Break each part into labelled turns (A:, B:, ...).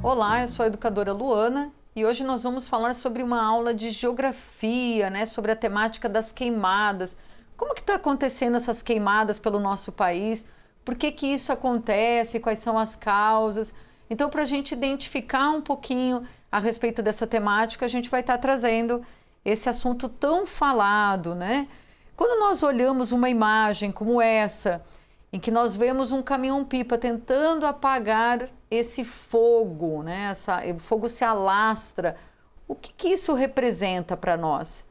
A: Olá, eu sou a educadora Luana e hoje nós vamos falar sobre uma aula de geografia, sobre a temática das queimadas. Como que está acontecendo essas queimadas pelo nosso país? Por que que isso acontece? Quais são as causas? Então, para a gente identificar um pouquinho a respeito dessa temática, a gente vai estar trazendo esse assunto tão falado, Quando nós olhamos uma imagem como essa, em que nós vemos um caminhão-pipa tentando apagar esse fogo, o fogo se alastra. O que que isso representa para nós?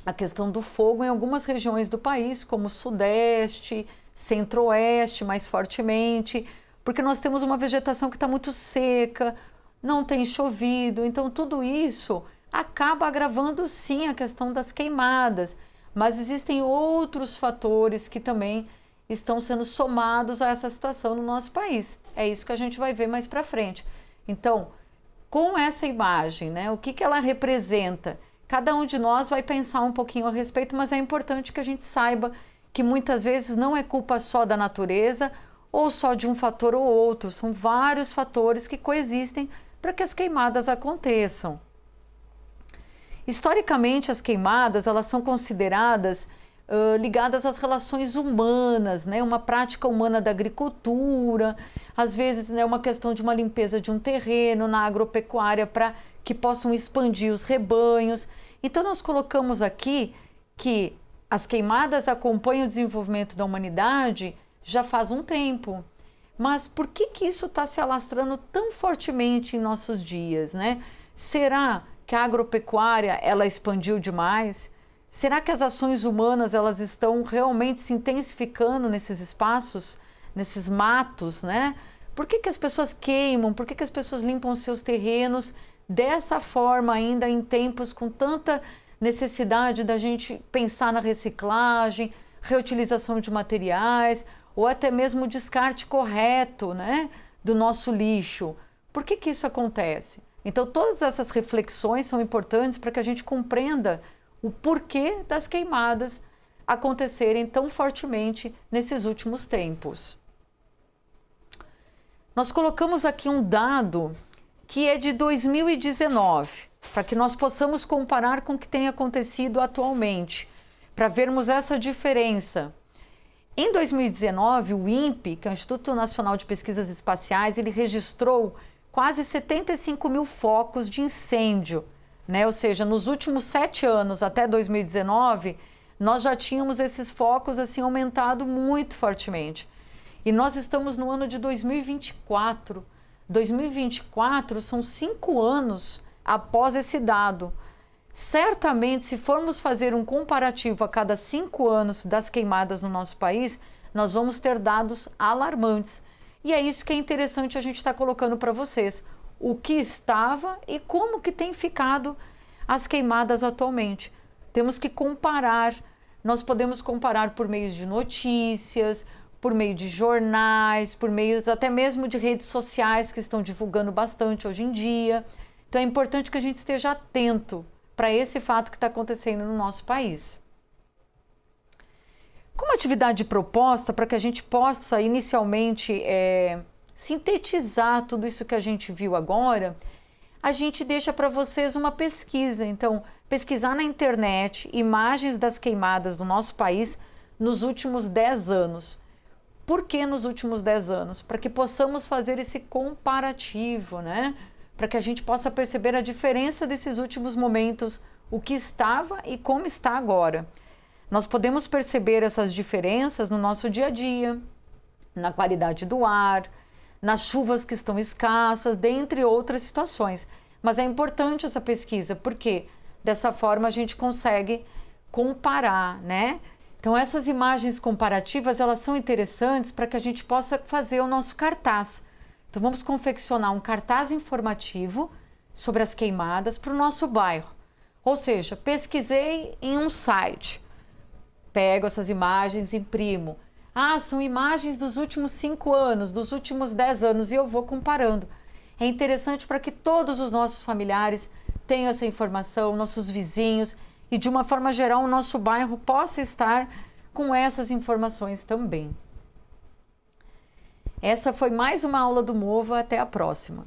A: A questão do fogo em algumas regiões do país, como o Sudeste, Centro-Oeste, mais fortemente, porque nós temos uma vegetação que está muito seca, não tem chovido, então tudo isso acaba agravando sim a questão das queimadas, mas existem outros fatores que também estão sendo somados a essa situação no nosso país. É isso que a gente vai ver mais para frente. Então, com essa imagem, o que que ela representa? Cada um de nós vai pensar um pouquinho a respeito, mas é importante que a gente saiba que muitas vezes não é culpa só da natureza ou só de um fator ou outro. São vários fatores que coexistem para que as queimadas aconteçam. Historicamente, as queimadas elas são consideradas ligadas às relações humanas, uma prática humana da agricultura, às vezes uma questão de uma limpeza de um terreno na agropecuária para que possam expandir os rebanhos. Então nós colocamos aqui que as queimadas acompanham o desenvolvimento da humanidade já faz um tempo. Mas por que que isso está se alastrando tão fortemente em nossos dias, Será que a agropecuária ela expandiu demais? Será que as ações humanas elas estão realmente se intensificando nesses espaços, nesses matos, Por que que as pessoas queimam? Por que que as pessoas limpam seus terrenos dessa forma ainda em tempos com tanta necessidade da gente pensar na reciclagem, reutilização de materiais ou até mesmo o descarte correto, do nosso lixo? Por que que isso acontece? Então todas essas reflexões são importantes para que a gente compreenda o porquê das queimadas acontecerem tão fortemente nesses últimos tempos. Nós colocamos aqui um dado que é de 2019, para que nós possamos comparar com o que tem acontecido atualmente, para vermos essa diferença. Em 2019, o INPE, que é o Instituto Nacional de Pesquisas Espaciais, ele registrou quase 75 mil focos de incêndio, ou seja, nos últimos 7 anos, até 2019, nós já tínhamos esses focos assim aumentado muito fortemente. E nós estamos no ano de 2024. 2024 são 5 anos após esse dado. Certamente, se formos fazer um comparativo a cada 5 anos das queimadas no nosso país, nós vamos ter dados alarmantes. E é isso que é interessante a gente estar colocando para vocês. O que estava e como que tem ficado as queimadas atualmente. Temos que comparar, nós podemos comparar por meio de notícias, por meio de jornais, por meio até mesmo de redes sociais que estão divulgando bastante hoje em dia. Então é importante que a gente esteja atento para esse fato que está acontecendo no nosso país. Como atividade proposta, para que a gente possa inicialmente sintetizar tudo isso que a gente viu agora, a gente deixa para vocês uma pesquisa. Então, pesquisar na internet imagens das queimadas do nosso país nos últimos 10 anos. Por que nos últimos 10 anos? Para que possamos fazer esse comparativo, Para que a gente possa perceber a diferença desses últimos momentos, o que estava e como está agora. Nós podemos perceber essas diferenças no nosso dia a dia, na qualidade do ar, nas chuvas que estão escassas, dentre outras situações. Mas é importante essa pesquisa, porque dessa forma a gente consegue comparar, Então essas imagens comparativas, elas são interessantes para que a gente possa fazer o nosso cartaz. Então vamos confeccionar um cartaz informativo sobre as queimadas para o nosso bairro. Ou seja, pesquisei em um site, pego essas imagens, imprimo. São imagens dos últimos 5 anos, dos últimos 10 anos e eu vou comparando. É interessante para que todos os nossos familiares tenham essa informação, nossos vizinhos e de uma forma geral o nosso bairro possa estar com essas informações também. Essa foi mais uma aula do MOVA, até a próxima.